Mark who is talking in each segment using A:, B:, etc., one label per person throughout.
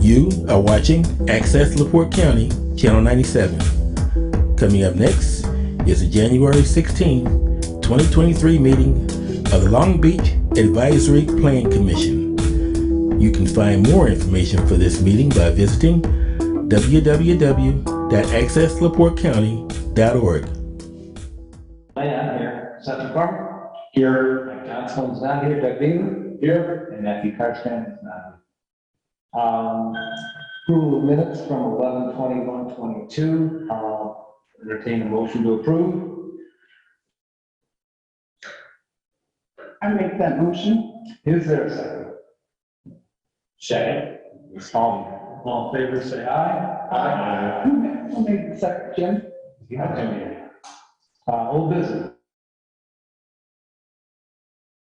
A: You are watching Access LaPorte County, Channel 97. Coming up next is the January 16, 2023 meeting of the Long Beach Advisory Plan Commission. You can find more information for this meeting by visiting www.accesslaportecounty.org.
B: I'm here. Seth McCormick? Here. Mike Johnson's not here. Doug Beaver? Here. And Matthew Karstman is not here. Approval of minutes from 11/21/22. Entertain a motion to approve.
C: I make that motion.
B: Is there a second? Second. Ms. Palmer. All in favor, say aye.
C: Aye. I'll make the second, Jim.
B: Old business.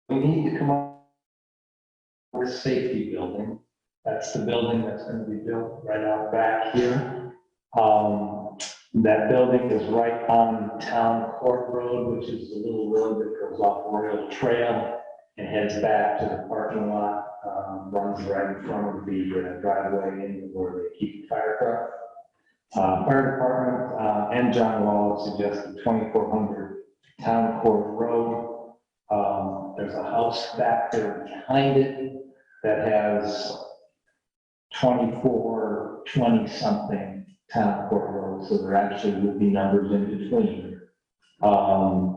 B: We need to come up with a safety building. That's the building that's going to be built right out back here. That building is right on Town Court Road, which is the little road that goes off Royal Trail and heads back to the parking lot, runs right in front of the driveway in where they keep the fire truck. Fire department and John Wall suggested 2400 Town Court Road. There's a house back there behind it that has 20-something Town Court Road, so there actually would be numbers in between.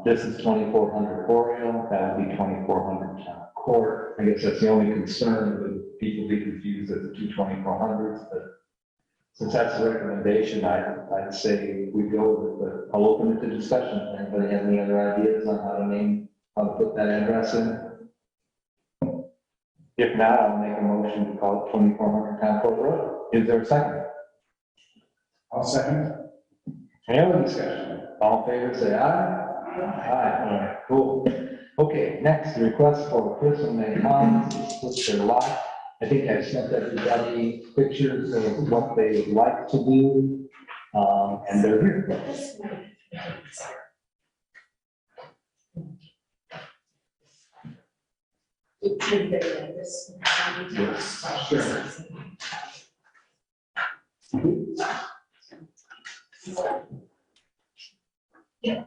B: This is 2400 Oriole, that would be 2400 Town Court. I guess that's the only concern, that people be confused at the two 2400s, but since that's the recommendation, I'd say we go with it, but I'll open it to discussion. Anybody have any other ideas on how to put that address in? If not, I'll make a motion to call it 2400 Town Court Road. Is there a second? I'll second. Any other discussion? All in favor, say aye. Aye. All right, cool. Okay, next, the request for Crystal May Homes to split their lot. I think I sent everybody pictures of what they would like to do, and they're here. Sure.
C: Yeah.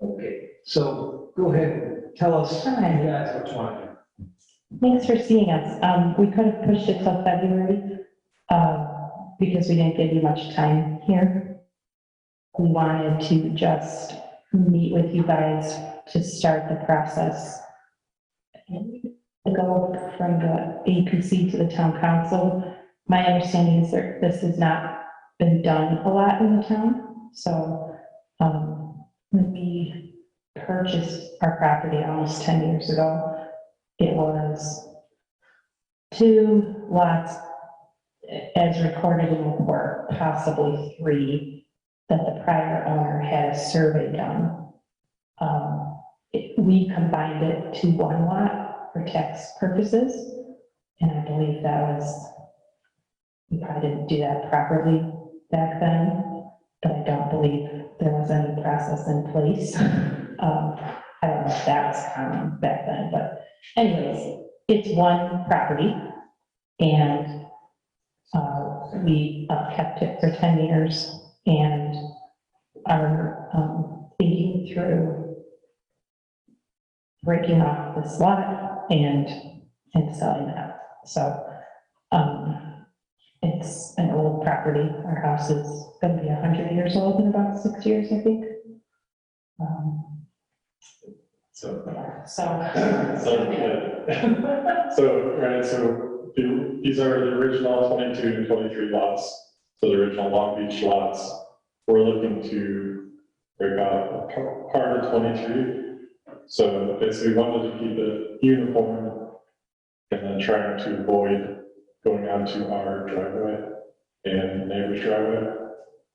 B: Okay, so go ahead and tell us what you want to do.
D: Thanks for seeing us. We could have pushed it till February because we didn't give you much time here. We wanted to just meet with you guys to start the process. Go from the APC to the town council. My understanding is that this has not been done a lot in the town. So when we purchased our property almost 10 years ago, it was 2 lots as recorded in the report, possibly 3, that the prior owner had a survey done. We combined it to 1 lot for tax purposes, and I believe that was, we probably didn't do that properly back then, but I don't believe there was any process in place. I don't know if that was common back then, but anyways, it's 1 property, and we kept it for 10 years and are thinking through breaking off this lot and selling that. So it's an old property. Our house is going to be 100 years old in about 6 years, I think. So
E: these are the original 22 and 23 lots. So the original Long Beach lots. We're looking to break out a part of 23. So basically we wanted to keep it uniform and then trying to avoid going onto our driveway and the neighbor's driveway.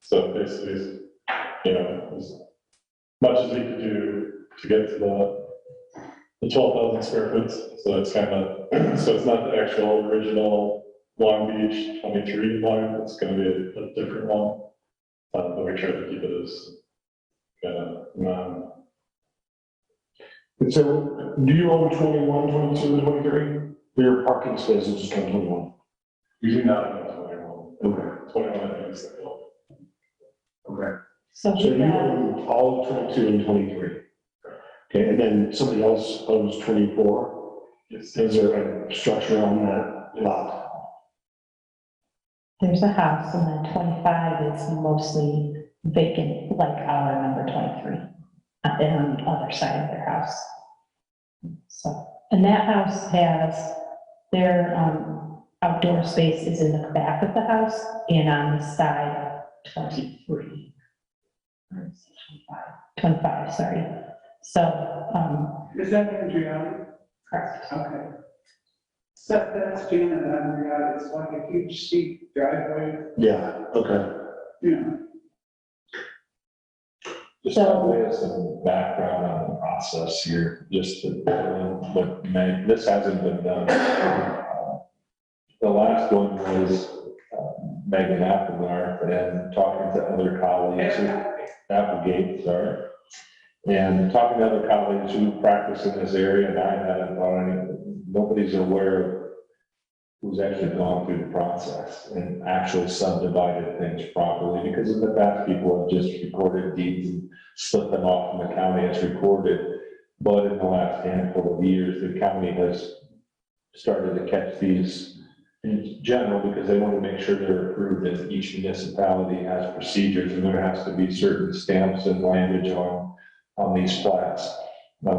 E: So basically, as much as we could do to get to the the 12,000 square foot, so it's kind of, so it's not the actual original Long Beach 23 line, it's gonna be a different one. But we try to keep it as kind of,
F: And so, do you own 21, 22, and 23? Your parking spaces just on 21?
E: we do not have 21.
F: Okay.
E: 21, I think is the goal.
F: Okay.
D: So
F: So
D: we
F: you
D: have,
F: own all of 22 and 23? Okay, and then somebody else owns 24?
E: Yes.
F: Is there a structure on that lot?
D: there's a house, and then 25 is mostly vacant, like our number 23, and on the other side of their house. So, and that house has, their outdoor space is in the back of the house and on the side of 23. Or is it 25, sorry. So,
C: Is that Andriana?
D: correct.
C: Okay. So that's Janet Andriana, it's like a huge steep driveway,
F: Yeah, okay.
C: you know.
G: Just by way of some background on the process here, just to, what Meg, this hasn't been done. The last one was Megan Applegarth and talking to other colleagues, Applegate, sorry. And talking to other colleagues who practice in this area, and I haven't thought any, nobody's aware of who's actually gone through the process and actually subdivided things properly, because in the past, people have just recorded deeds and slipped them off from the county as recorded. But in the last handful of years, the county has started to catch these in general, because they want to make sure they're approved, and each municipality has procedures, and there has to be certain stamps and language on these plats. I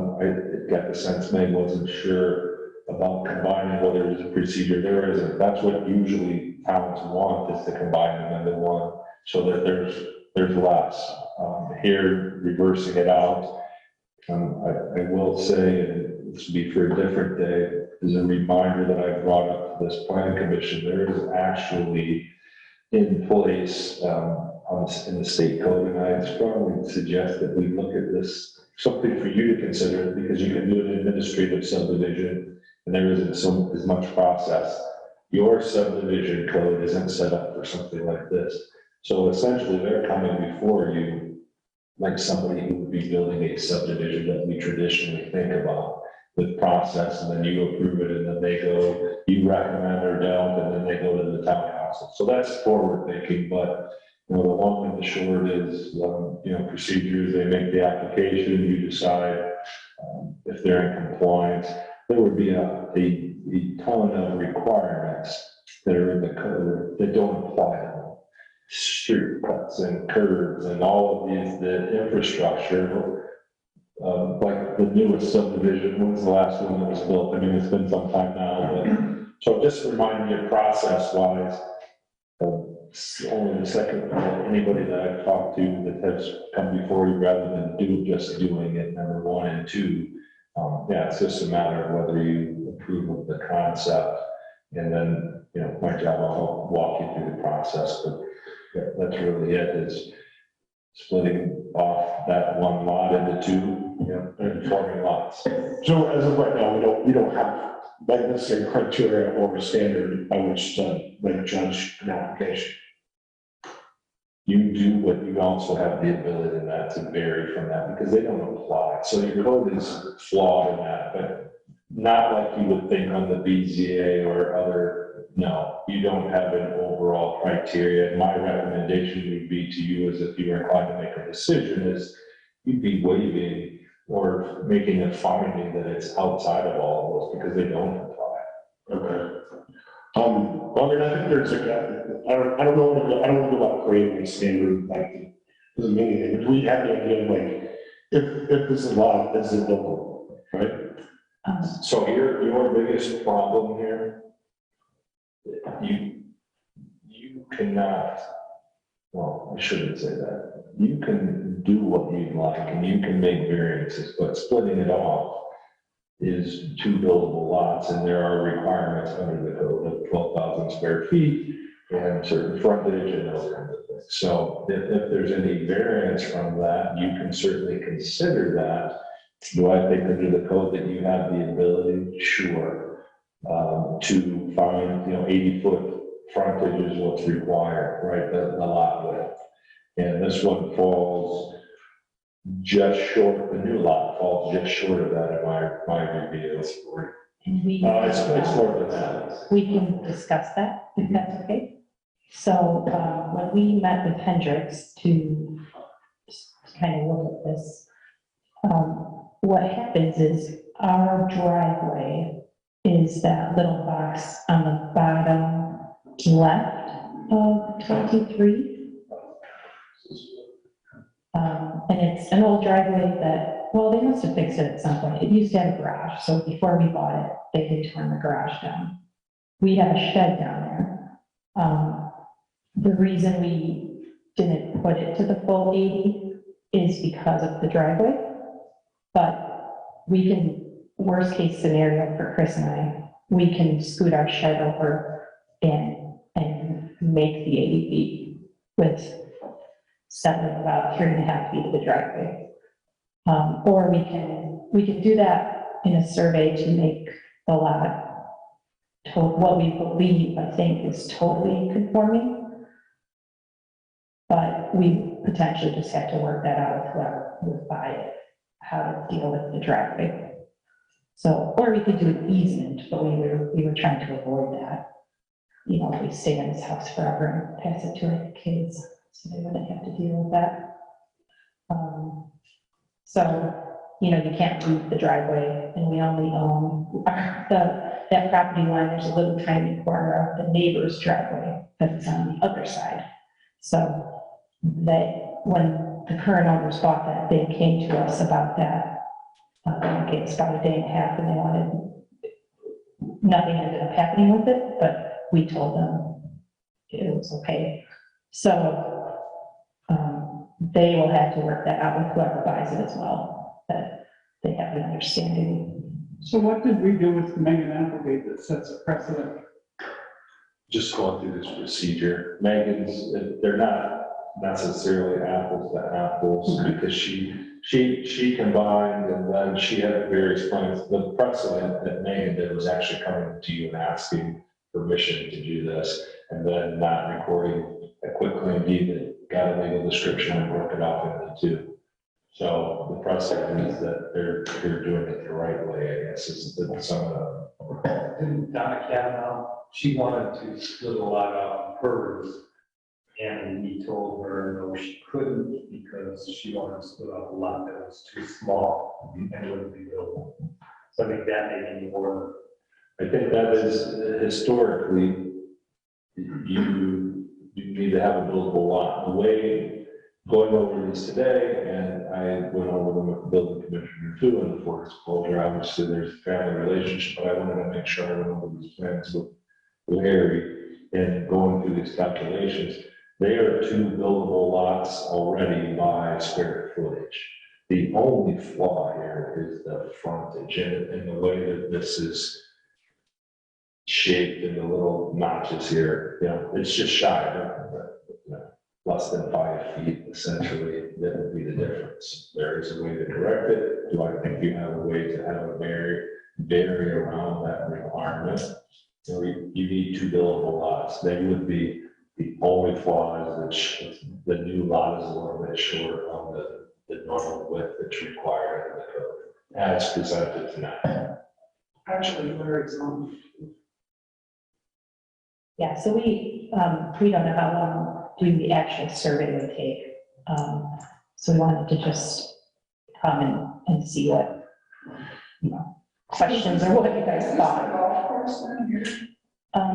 G: got the sense Meg wasn't sure about combining, whether there's a procedure there isn't. That's what usually towns want, is to combine them into one, so that there's less. Here, reversing it out, I will say, and this will be for a different day, is a reminder that I brought up to this plan commission. There is actually in place in the state code, and I strongly suggest that we look at this, something for you to consider, because you can do an administrative subdivision, and there isn't as much process. Your subdivision code isn't set up for something like this. So essentially, they're coming before you like somebody who would be building a subdivision that we traditionally think about, with process, and then you approve it, and then they go, you recommend or don't, and then they go to the town council. So that's forward thinking, but the long and the short is, procedures, they make the application, you decide if they're in compliance. There would be a ton of requirements that are in the code that don't apply to them. Street cuts and curbs and all of these, the infrastructure, like the newest subdivision, when was the last one that was built? I mean, it's been some time now, but, so just reminding you process wise, only the second, anybody that I've talked to that has come before you, rather than just doing it, number one, and two, it's just a matter of whether you approve of the concept, and then, my job, I'll walk you through the process, but that's really it, is splitting off that one lot into two, and forming lots.
F: So as of right now, we don't have like necessary criteria or a standard by which to like judge an application.
G: You do, but you also have the ability in that to vary from that, because they don't apply. So your code is flawed in that, but not like you would think on the BZA or other, no, you don't have an overall criteria. My recommendation would be to you, is if you were inclined to make a decision, is you'd be waiving or making a finding that it's outside of all of those, because they don't apply.
F: Okay. Well, I mean, I think there's I don't know what I don't know about creating a standard, like, doesn't mean anything, but we have the idea of like, if this is allowed, this is local, right?
G: So your biggest problem here, you cannot, well, I shouldn't say that. You can do what you'd like, and you can make variances, but splitting it off is two buildable lots, and there are requirements under the code of 12,000 square feet and certain frontage and those kinds of things. So if there's any variance from that, you can certainly consider that Do I think under the code that you have the ability? Sure. To find, 80-foot frontage is what's required, right, the lot width. And this one falls just short, the new lot falls just short of that in my review.
D: And we.
G: It's more than that.
D: We can discuss that, if that's okay. So, when we met with Hendricks to kind of look at this, what happens is our driveway is that little box on the bottom left of 23. And it's an old driveway that, well, they must have fixed it at some point. It used to have a garage, so before we bought it, they had torn the garage down. We have a shed down there. The reason we didn't put it to the full 80 is because of the driveway. But we can, worst case scenario for Chris and I, we can scoot our shed over and make the 80 feet with settling about 3.5 feet of the driveway. Or we can do that in a survey to make the lot what we believe, I think, is totally conforming. But we potentially just have to work that out with whoever would buy it, how to deal with the traffic. So, or we could do an easement, but we were trying to avoid that. If we stay in this house forever and pass it to our kids, so they wouldn't have to deal with that. So, you can't leave the driveway, and we only own that property line. There's a little tiny corner of the neighbor's driveway that's on the other side. So when the current owners bought that, they came to us about that. It was about a day and a half, and they wanted, nothing ended up happening with it, but we told them it was okay. So they will have to work that out with whoever buys it as well, that they have an understanding.
C: So what did we do with Megan Applegate that sets a precedent?
G: Just going through this procedure, Megan's, they're not necessarily apples to apples, because she combined, and then she had various plans. The precedent that Megan did was actually coming to you and asking permission to do this, and then not recording a quick claim deed that got a legal description and broke it off into two. So the precedent is that they're doing it the right way, I guess, is that some of the.
B: Didn't Donna Kavanaugh, she wanted to split a lot out of hers, and we told her no, she couldn't, because she wanted to split out a lot that was too small and wouldn't be buildable. So I think that may be more.
G: I think that is historically, you need to have a buildable lot. The way going over these today, and I went over them with the building commissioner too, and the Forest Culture, obviously there's a family relationship, but I wanted to make sure I went over these plans with Larry and going through these calculations. They are 2 buildable lots already by square footage. The only flaw here is the frontage and the way that this is shaped in the little notches here. It's just shy of less than 5 feet, essentially. That would be the difference. There is a way to correct it. Do I think you have a way to have a vary around that requirement? You need 2 buildable lots. They would be the only flaw is that the new lot is a little bit short on the normal width that's required in the code, as presented tonight.
C: Actually, Larry's on.
D: Yeah, so we don't know how long doing the actual survey would take. So we wanted to just come and see what, questions or what you guys thought.
C: Golf course down here.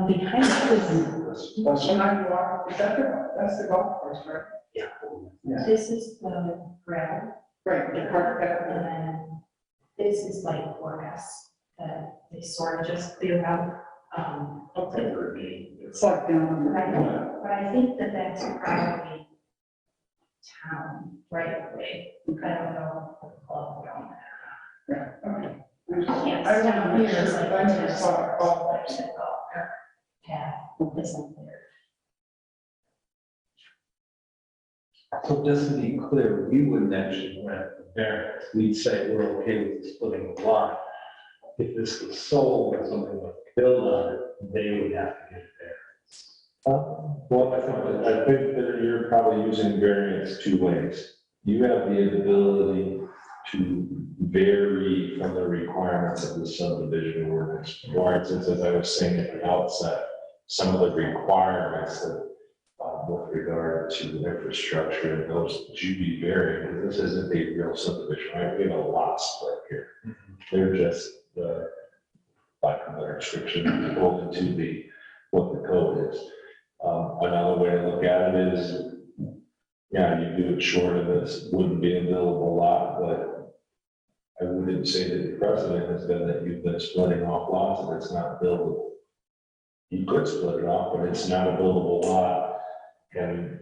D: Behind this,
C: When I walk, that's the golf course, right? Yeah.
D: this is the gravel,
C: Right, the park,
D: and then this is like grass that they sort of just clear out.
C: it's like down.
D: Right, but I think that that's probably town right away. I don't know if the club around that.
C: Yeah, okay.
D: Yes,
C: I
D: down
C: don't
D: here
C: know,
D: is like
C: I
D: a
C: never
D: tennis
C: saw
D: court.
C: a golf course.
D: There's a golf path, isn't there?
B: So just to be clear, we would mention rent variance, we'd say we're okay with splitting the lot. If this was sold or something was built on it, they would have to get it there.
G: Well, I think that you're probably using variance two ways. You have the ability to vary from the requirements of the subdivision ordinance. For instance, as I was saying at the outset, some of the requirements that, with regard to infrastructure and those should be varied, because this isn't a real subdivision, right? We have a lot split here. They're just, lack of better description, according to what the code is. Another way to look at it is, yeah, you do it short of this, wouldn't be a buildable lot, but I wouldn't say that the precedent has been that you've been splitting off lots and it's not buildable. You could split it off, but it's not a buildable lot. And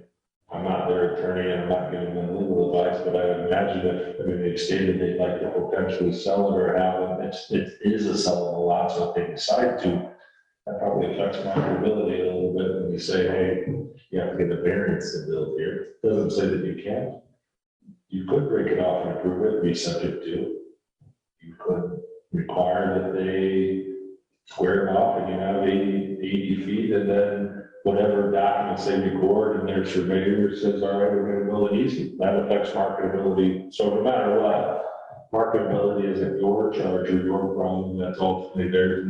G: I'm not their attorney and I'm not giving them legal advice, but I would imagine if, I mean, they've stated they'd like to potentially sell it or have it, it is a sellable lot, so if they decide to, that probably affects marketability a little bit when you say, hey, you have to get a variance to build here. It doesn't say that you can't. You could break it off and approve it, be subject to. You could require that they square it off and you have 80 feet, and then whatever documents they record and their surveyor says, all right, we're gonna build it easy. That affects marketability. So no matter what, marketability isn't your charge or your problem. That's ultimately they're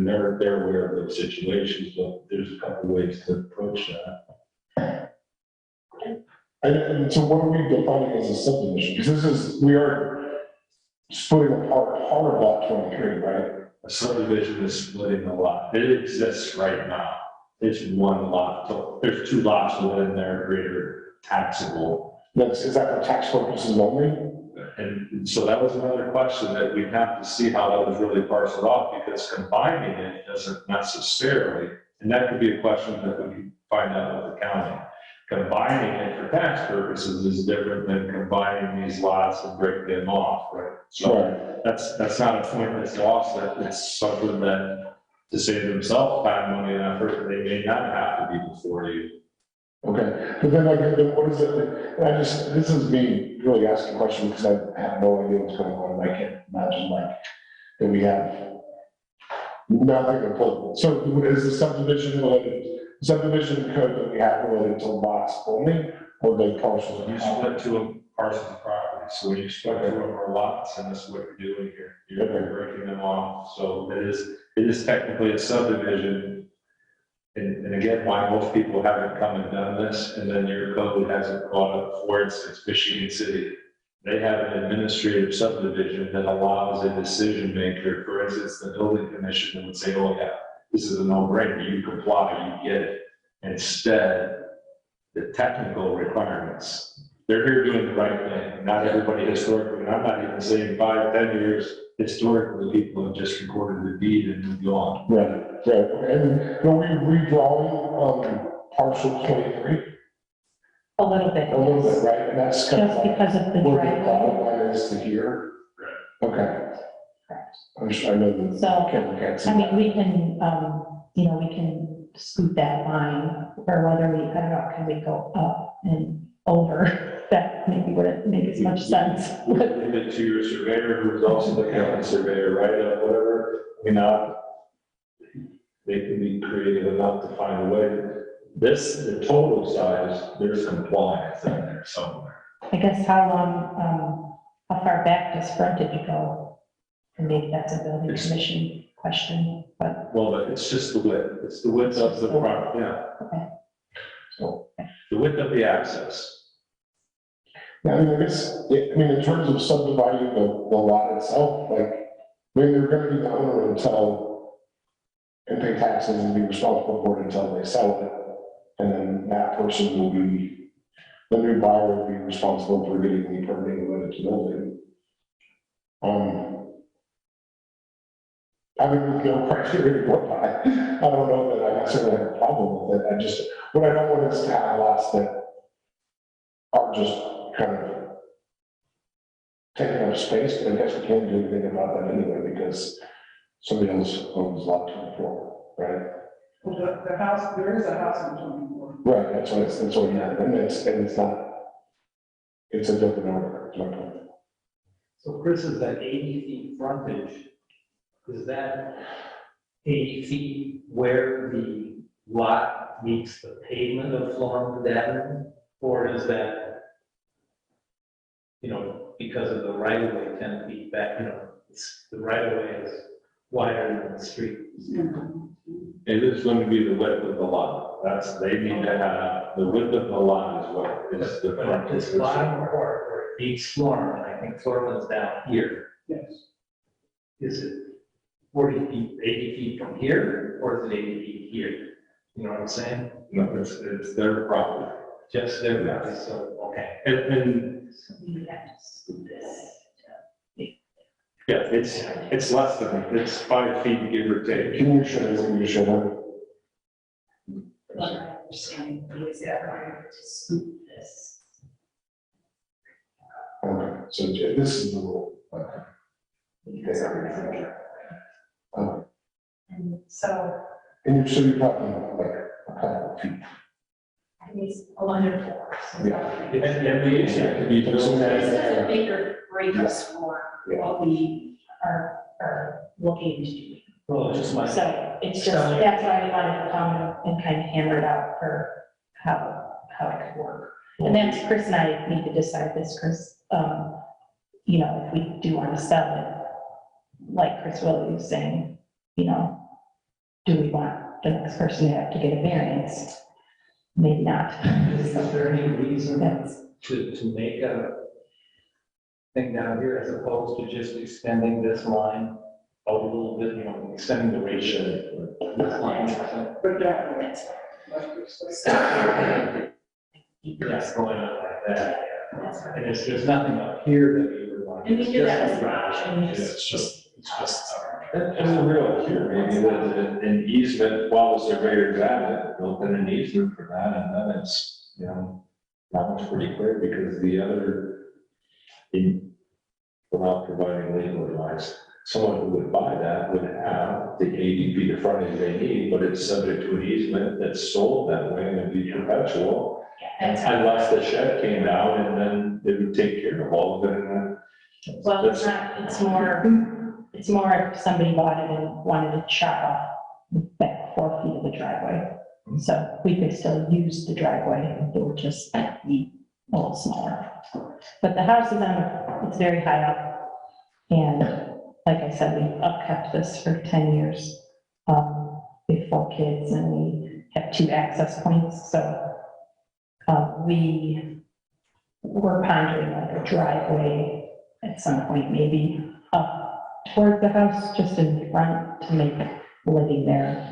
G: aware of those situations, but there's a couple ways to approach that.
F: And so what are we defining as a subdivision? Because we are splitting apart part of lot 23, right?
G: A subdivision is splitting a lot. It exists right now. It's one lot. So there's two lots within their greater taxable.
F: Is that for tax purposes only?
G: And so that was another question that we'd have to see how that was really parceled off, because combining it doesn't necessarily, and that could be a question that we can find out with the county. Combining it for tax purposes is different than combining these lots and breaking them off, right? So that's not a pointless offset. It's something that to save themselves time, money, and effort, they may not have to be before you.
F: Okay, but then then what is it, and this is me really asking a question because I have no idea what's going on, and I can't imagine that we have nothing to pull. So is the subdivision code that we have related to lots only, or they parcels?
G: You split two parcels of property, so when you split two of our lots, and that's what you're doing here, you're breaking them off, so it is technically a subdivision. And again, why most people haven't come and done this, and then your code hasn't caught up. For instance, Michigan City, they have an administrative subdivision that allows a decision maker, for instance, the building commission, that would say, oh yeah, this is a no-brainer, you comply, you get it. Instead, the technical requirements, they're here doing the right thing. Not everybody historically, and I'm not even saying 5, 10 years, historically, people have just recorded the deed and moved on.
F: Right. And are we redrawing parcel 23?
D: A little bit.
F: A little bit, right? And that's kind
D: Just
F: of like
D: because of the
F: where the
D: driveway.
F: bottom line is to here? Okay. I know that.
D: So,
F: Can't see
D: I mean,
F: that.
D: we can, we can scoot that line, or whether we, I don't know, can we go up and over? That maybe wouldn't make as much sense.
G: Leave it to your surveyor, who's also the county surveyor, right, whatever, they can be creative enough to find a way. The total size, there's compliance in there somewhere.
D: I guess how far back does frontage go? And maybe that's a building commission question, but,
G: Well, but it's just the width, it's the width of the front, yeah.
D: okay.
F: So,
G: The width of the access.
F: yeah, in terms of subdividing the lot itself, they're gonna be the owner and pay taxes and be responsible for it until they sell it. And then that person will be, the new buyer will be responsible for getting the permitting related to building. I mean, with no criteria to go by, I don't know that I necessarily have a problem with it. What I don't want is to have lots that are just kind of taking up space, but I guess we can't do anything about that anyway, because somebody else owns lot 24, right?
C: Well, the house, there is a house in 24.
F: Right, that's what, yeah, and it's not, it's a different order, is my point.
B: So Chris, is that 80 feet frontage, is that 80 feet where the lot meets the pavement of Florida Avenue? Or is that, because of the right of way 10 feet back, the right of way is wider than the street?
G: It is going to be the width of the lot. They need to have, the width of the lot is what is the
B: But
G: front.
B: this bottom part where it meets Florida, and I think Florida's down here,
C: Yes.
B: is it 40 feet, 80 feet from here, or is it 80 feet here? You know what I'm saying?
G: No, it's their property.
B: Just there, right? So, okay.
E: And,
D: So we have to scoot this.
E: yeah, it's less than, it's 5 feet, give or take.
F: Can you show us what you showed us?
D: But I understand is that we're to scoot this.
F: Okay, so this is the rule. Okay.
D: Because we're gonna do it.
F: Oh,
D: And so
F: and so you're talking like a couple of feet.
D: it's 104. So
F: Yeah.
E: And we expect to be built
D: This
E: as,
D: is a bigger radius for
F: Yeah.
D: what we are looking to do.
B: Well, it's just my.
D: So it's just, that's why I wanted to come and kind of hammer it out for how it could work. And that's Chris and I need to decide this, Chris. If we do want to sell it, like Chris Willie was saying, do we want the next person to have to get a variance? Maybe not.
B: Is there any reason
D: That's,
B: to make a thing down here as opposed to just extending this line a little bit, extending the ratio? This line,
C: But that,
D: that's,
C: like you said,
B: yeah, going on like that.
D: that's right.
B: And there's nothing up here that we would want.
D: And we do that
B: It's
D: as an option,
B: It's just.
G: And the real here, maybe that an easement while the surveyor's at it, built in an easement for that, and then it's, that one's pretty clear because the other, without providing legal advice, someone who would buy that would have the 80 feet of frontage they need, but it's subject to an easement that's sold that way and it'd be perpetual.
D: That's how,
G: Unless the shed came down and then it would take care of all of it and then.
D: well, it's not, it's more if somebody bought it and wanted to chop off back 4 feet of the driveway. So we could still use the driveway, it would just be a little smaller. But the house is it's very high up. And like I said, we've upkept this for 10 years. We have 4 kids and we have 2 access points, so we were pondering like a driveway at some point, maybe up toward the house, just in front to make living there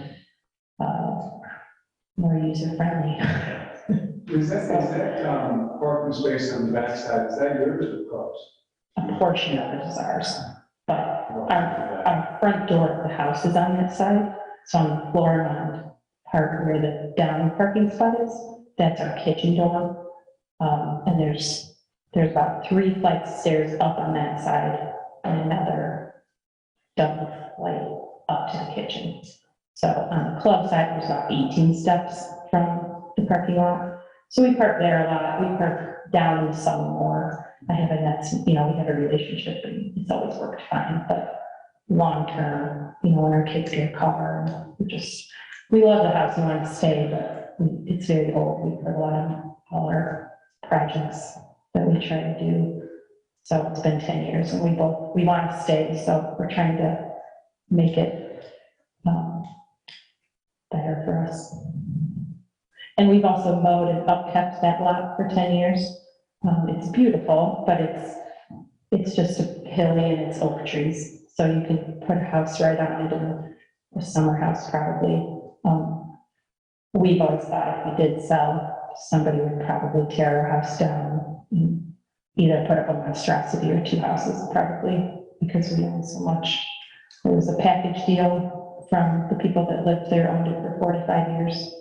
D: more user-friendly.
C: is that, parking space on the backside, is that yours or close?
D: A portion of it is ours, but our front door of the house is on that side, so on the floor mount part where the down parking spot is, that's our kitchen door. And there's about 3 flights of stairs up on that side and another double flight up to the kitchen. So on the club side, there's about 18 steps from the parking lot. So we park there a lot. We park down in the summer more. We have a relationship and it's always worked fine, but long term, when our kids get a car, we love the house and want to stay, but it's very old. We put a lot of all our projects that we try to do. So it's been 10 years and we want to stay. So we're trying to make it better for us. And we've also mowed and upkept that lot for 10 years. It's beautiful, but it's just hilly and it's oak trees. So you can put a house right on it and a summer house probably. We've always thought if we did sell, somebody would probably tear our house down and either put up a monstrosity or 2 houses probably because we own so much. There was a package deal from the people that lived there, owned it for 45 years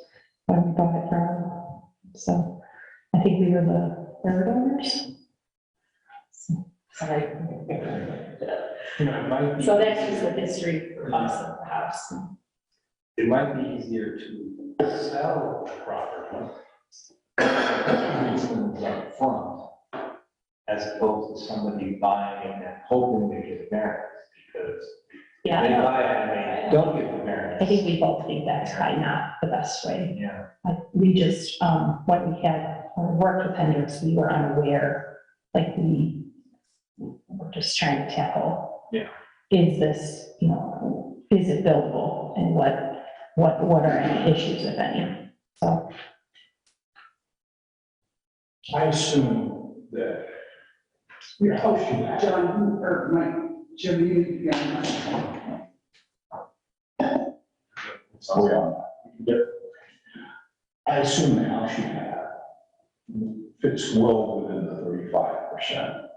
D: when we bought it from them. So I think we were the 3rd owners. Sorry.
B: It might be.
D: So that's just the history of us of the house.
B: It might be easier to sell the property. Reasons up front, as opposed to somebody buying it and hoping they get variance, because
D: Yeah,
B: they
D: I know.
B: buy it and they don't get the variance.
D: I think we both think that's probably not the best way.
B: Yeah,
D: We just, when we had worked with Hendricks, we were unaware, like we were just trying to tackle.
B: Yeah.
D: Is this, is it buildable and what are any issues, if any? So,
C: I assume that your house, John, or Mike, Jim, you got I assume the house you have fits well within the 35% of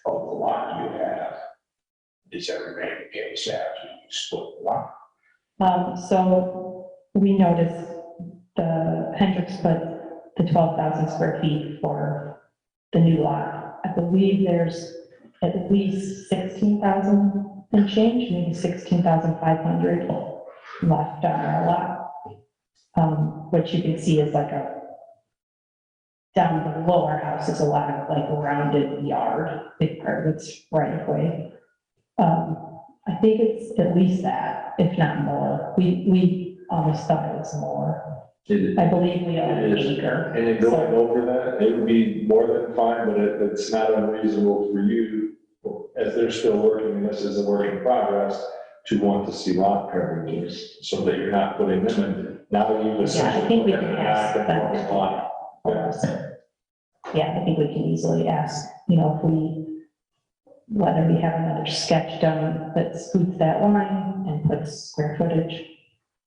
C: the lot you have. Is that remain the case after you split the lot?
D: so we noticed the Hendricks put the 12,000 square feet for the new lot. I believe there's at least 16,000 and change, maybe 16,500 left on our lot, which you can see is like down below our house is a lot of like rounded yard, big part of it's right of way. I think it's at least that, if not more. We almost thought it was more. I believe we own an acre.
G: And then going over that, it would be more than fine, but it's not unreasonable for you, as they're still working, and this is a work in progress, to want to see lot coverages, so that you're not putting them in. Now you've
D: Yeah, I
G: essentially.
D: think we
G: put
D: can
G: them in
D: ask
G: a
D: them to
G: non-conforming
D: do
G: lot.
D: that for us. Yeah, I think we can easily ask, whether we have another sketch done that scoots that line and puts square footage.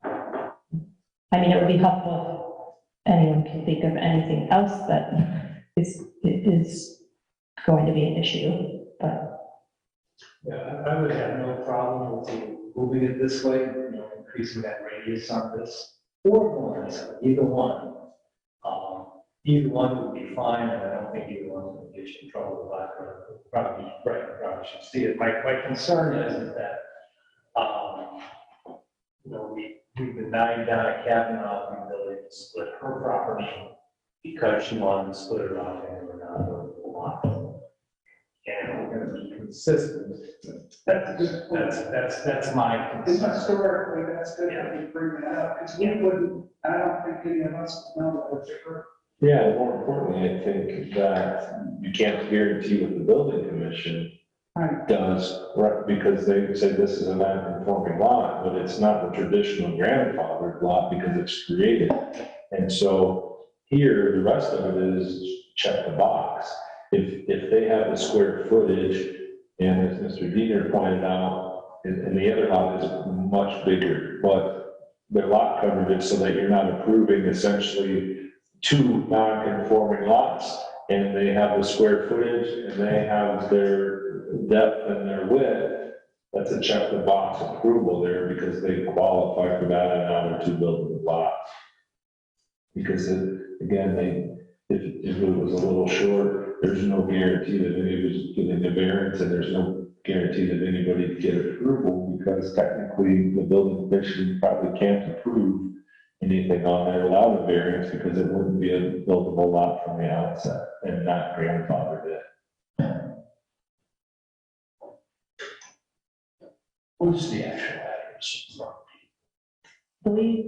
D: I mean, it would be helpful if anyone can think of anything else that is going to be an issue, but
B: yeah, I would have no problem with you moving it this way, increasing that radius on this, or going this way, either one. Either one would be fine, and I don't think either one would get you in trouble with that, probably, right, probably should see it. My concern is that, we denied Donna Kavanaugh the ability to split her property because she wanted to split it off and we're not going to lot. And we're gonna be consistent. That's my concern.
C: Historically, that's good that you bring that up, because we wouldn't, I don't think any of us would know what you're.
G: Yeah, more importantly, I think that you can't guarantee what the building commission
C: Right.
G: does, right, because they say this is a non-conforming lot, but it's not the traditional grandfathered lot because it's created. And so here, the rest of it is check the box. If they have the square footage, and as Mr. Diener pointed out, and the other lot is much bigger, but their lot coverage is so that you're not approving essentially two non-conforming lots, and they have the square footage, and they have their depth and their width, that's a check the box approval there, because they qualify for that, and now they're two buildable lots. Because again, if it was a little short, there's no guarantee that anybody's getting the variance, and there's no guarantee that anybody would get approval, because technically the building commission probably can't approve anything on there without a variance, because it wouldn't be a buildable lot from the outset and not grandfathered in.
C: What's the actual address?
D: I believe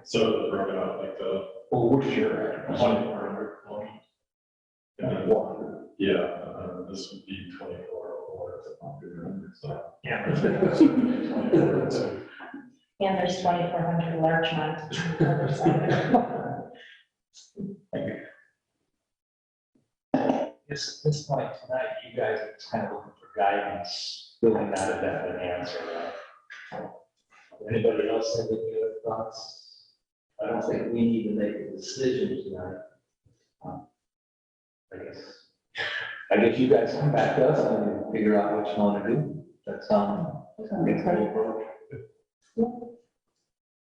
E: So broken up like the
C: Well, what's your address?
E: 2400.
C: One.
E: Yeah, this would be 2404, if I'm good remember, so.
B: Yeah.
E: 2402.
D: and there's 2,400 Larchmont. on the other side.
B: This point tonight, you guys are just kind of looking for guidance, really not a definite answer. Right? Anybody else have any other thoughts? I don't think we need to make a decision tonight. I guess you guys come back to us and figure out what you want to do. That's approach.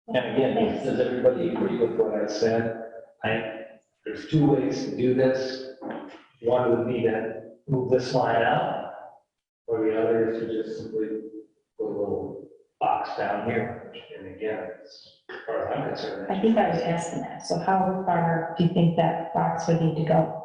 B: And again, does everybody agree with what I said? There's two ways to do this. One would be to move this line out, or the other is to just simply put a little box down here. And again, as far as I'm concerned.
D: I think I was asking that, so how far do you think that box would need to go?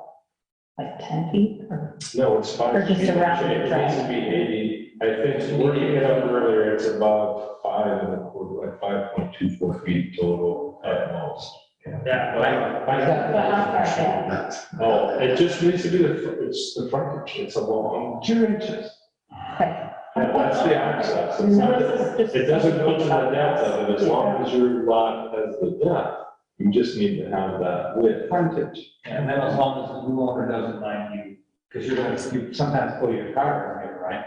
D: like 10 feet or?
G: No, it's 5
D: Or just
G: feet.
D: around the
G: It needs to be 80. I think, working it up earlier, it's about 5.25, like 5.24 feet total at most.
B: Yeah,
D: But how far back?
G: Oh, it just needs to be it's the frontage, it's a long 2 inches.
D: Okay.
G: Yeah, that's the access.
D: So
G: It's not
D: this
G: that-
D: is just-
G: It doesn't go to the depth of it, as long as your lot has the depth, you just need to have that width.
H: Frontage.
B: And then as long as the new owner doesn't mind you, because you sometimes pull your car in here, right?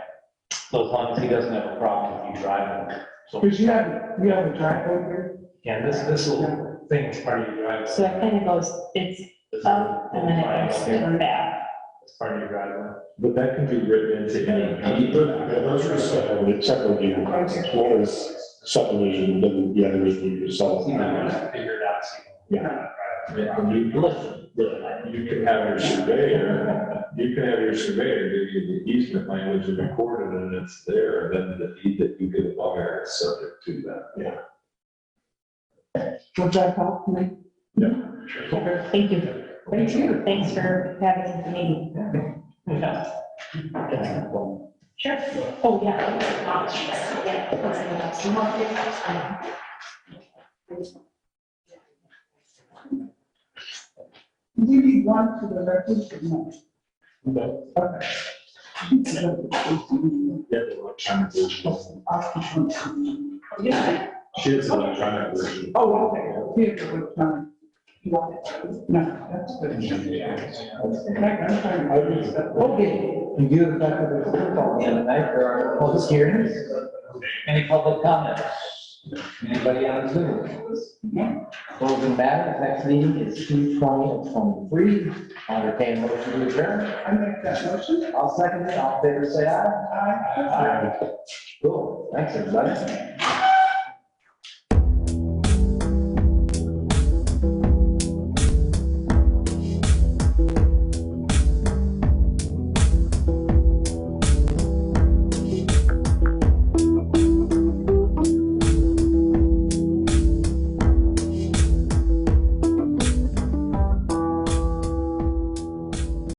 B: So as long as he doesn't have a problem with you driving. So,
H: Because you have a driveway here?
B: yeah, this little thing is part of your driveway.
D: So it kind of goes, it's up and then it goes to back.
B: It's part of your driveway.
G: But that can be written into any.
F: Those are separate legal concepts. One is subdivision, then the other is legal yourself.
B: You might want to figure it out, so you know.
G: Yeah, you can have your surveyor, give you the easement language and record it, and it's there, then the deed that you get a buyer is subject to that.
H: Would that help me?
D: Thank you.
H: Thank you.
D: Thanks for having the meeting.
B: Yeah.
D: Sure. Oh, yeah.
H: Do you need one for the record or no?
G: No.
H: Okay.
G: Yeah, the electronic version.
H: Yeah.
G: She has an electronic version.
H: Oh, okay. Here's the one. No, that's good. I'm trying to use that. Okay.
I: In view of the fact that there's a football game tonight, there are public hearings. Any public comments? Anybody on Zoom? Closing matters, next meeting is 2/20/23. Entertain a motion to adjourn.
H: I make that motion.
I: I'll second it. All in favor, say aye.
H: Aye.
I: Cool. Thanks, everybody.